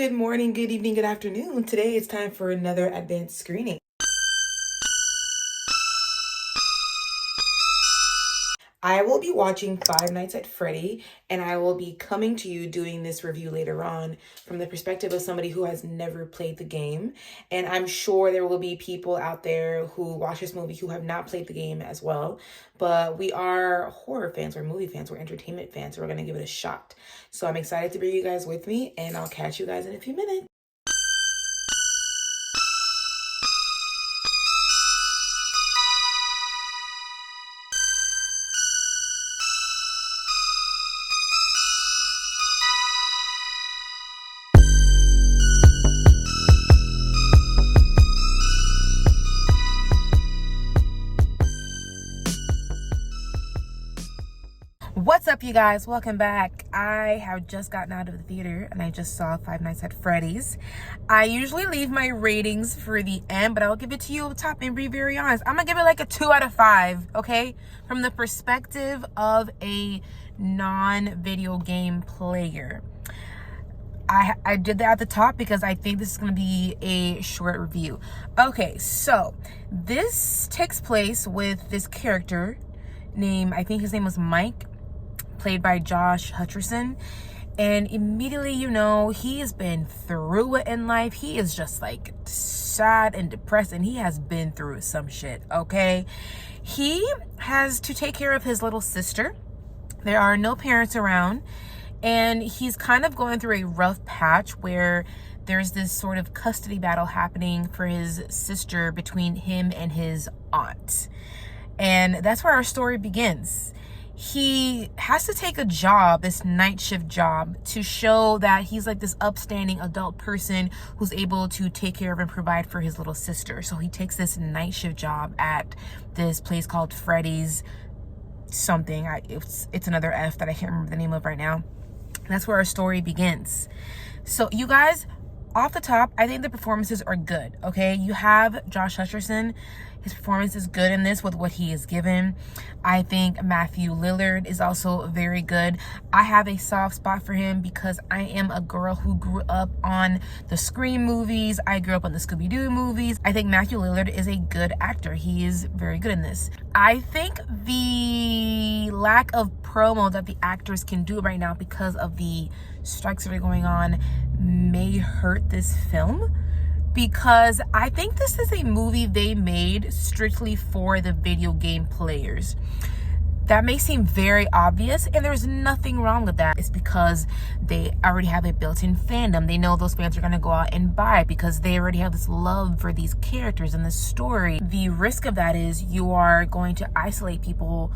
Good morning, good evening, good afternoon. Today it's time for another advanced screening. I will be watching Five Nights at Freddy, and I will be coming to you doing this review later on from the perspective of somebody who has never played the game. And I'm sure there will be people out there who watch this movie who have not played the game as well. But we are horror fans, we're movie fans, we're entertainment fans, so we're going to give it a shot. So I'm excited to bring you guys with me, and I'll catch you guys in a few minutes. What's up, you guys? Welcome back. I have just gotten out of the theater and I just saw Five Nights at Freddy's. I usually leave my ratings for the end, but I'll give it to you up top and be very honest. I'm gonna give it like a 2 out of 5, okay? From the perspective of a non-video game player. I did that at the top because I think this is going to be a short review. Okay, so this takes place with this character named, I think his name was Mike, played by Josh Hutcherson. And immediately, you know, he has been through it in life. He is just like sad and depressed, and he has been through some shit, okay? He has to take care of his little sister. There are no parents around. And he's kind of going through a rough patch where there's this sort of custody battle happening for his sister between him and his aunt. And that's where our story begins. He has to take a job, this night shift job, to show that he's like this upstanding adult person who's able to take care of and provide for his little sister. So he takes this night shift job at this place called FREDDY'S something. It's another F that I can't remember the name of right now. That's where our story begins. So you guys, off the top, I think the performances are good, okay? You have Josh Hutcherson. His performance is good in this with what he is given. I think Matthew Lillard is also very good. I have a soft spot for him because I am a girl who grew up on the Scream movies. I grew up on the Scooby-Doo movies. I think Matthew Lillard is a good actor. He is very good in this. I think the lack of promo that the actors can do right now because of the strikes that are going on may hurt this film, because I think this is a movie they made strictly for the video game players. That may seem very obvious, and there's nothing wrong with that. It's because they already have a built-in fandom. They know those fans are going to go out and buy it because they already have this love for these characters and this story. The risk of that is you are going to isolate people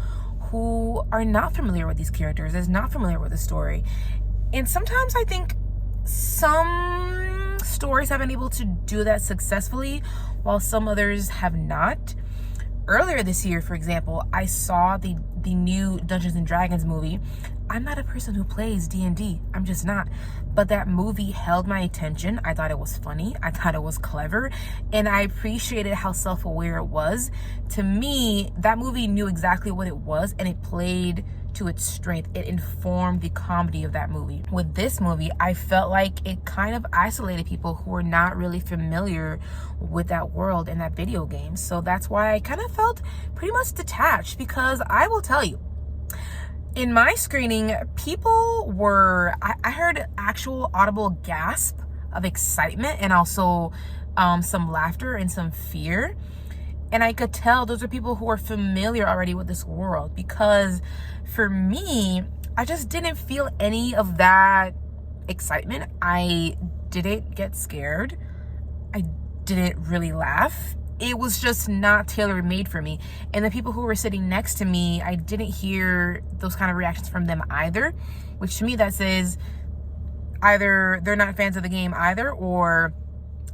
who are not familiar with these characters, is not familiar with the story. And sometimes I think some stories have been able to do that successfully while some others have not. Earlier this year, for example, I saw the new Dungeons and Dragons movie. I'm not a person who plays D&D. I'm just not. But that movie held my attention. I thought it was funny. I thought it was clever. And I appreciated how self-aware it was. To me, that movie knew exactly what it was, and it played to its strength. It informed the comedy of that movie. With this movie, I felt like it kind of isolated people who were not really familiar with that world and that video game. So that's why I kind of felt pretty much detached, because I will tell you, in my screening, people were, I heard actual audible gasp of excitement and also some laughter and some fear. And I could tell those are people who are familiar already with this world, because for me, I just didn't feel any of that excitement. I didn't get scared. I didn't really laugh. It was just not tailor-made for me. And the people who were sitting next to me, I didn't hear those kind of reactions from them either, which to me that says either they're not fans of the game either, or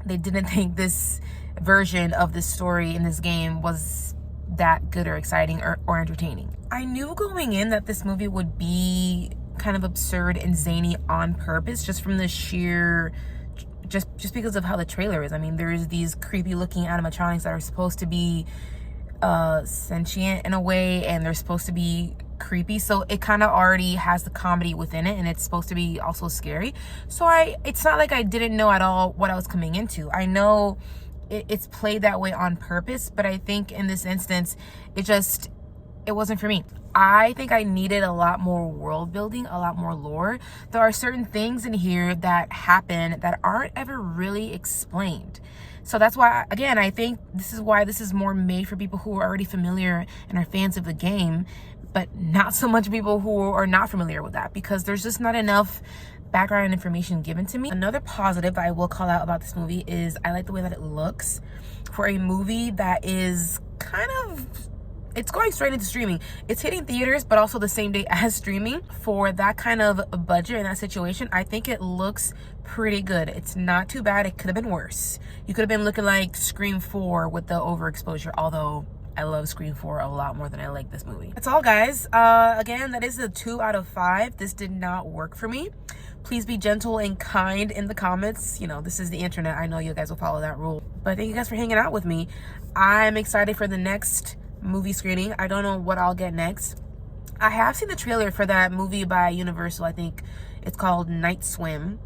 they didn't think this version of this story in this game was that good or exciting or entertaining. I knew going in that this movie would be kind of absurd and zany on purpose, just from the sheer just because of how the trailer is. I mean, there's these creepy looking animatronics that are supposed to be sentient in a way, and they're supposed to be creepy, so it kind of already has the comedy within it, and it's supposed to be also scary. So it's not like I didn't know at all what I was coming into. I know it's played that way on purpose, but I think in this instance it wasn't for me. I think I needed a lot more world building, a lot more lore. There are certain things in here that happen that aren't ever really explained. So that's why, again, I think this is why this is more made for people who are already familiar and are fans of the game, but not so much people who are not familiar with that, because there's just not enough background information given to me. Another positive I will call out about this movie is I like the way that it looks. For a movie that is kind of, it's going straight into streaming. It's hitting theaters, but also the same day as streaming. For that kind of budget in that situation, I think it looks pretty good. It's not too bad. It could have been worse. You could have been looking like Scream 4 with the overexposure, although I love Scream 4 a lot more than I like this movie. That's all, guys. Again, that is a 2 out of 5. This did not work for me. Please be gentle and kind in the comments. You know, this is the internet. I know you guys will follow that rule. But thank you guys for hanging out with me. I'm excited for the next movie screening. I don't know what I'll get next. I have seen the trailer for that movie by Universal. I think it's called Night Swim.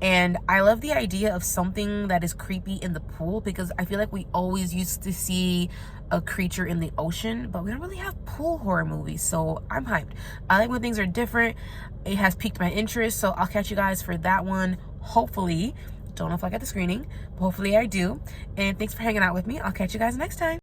And I love the idea of something that is creepy in the pool, because I feel like we always used to see a creature in the ocean, but we don't really have pool horror movies, so I'm hyped. I like when things are different. It has piqued my interest, so I'll catch you guys for that one, hopefully. Don't know if I get the screening, but hopefully I do. And thanks for hanging out with me. I'll catch you guys next time.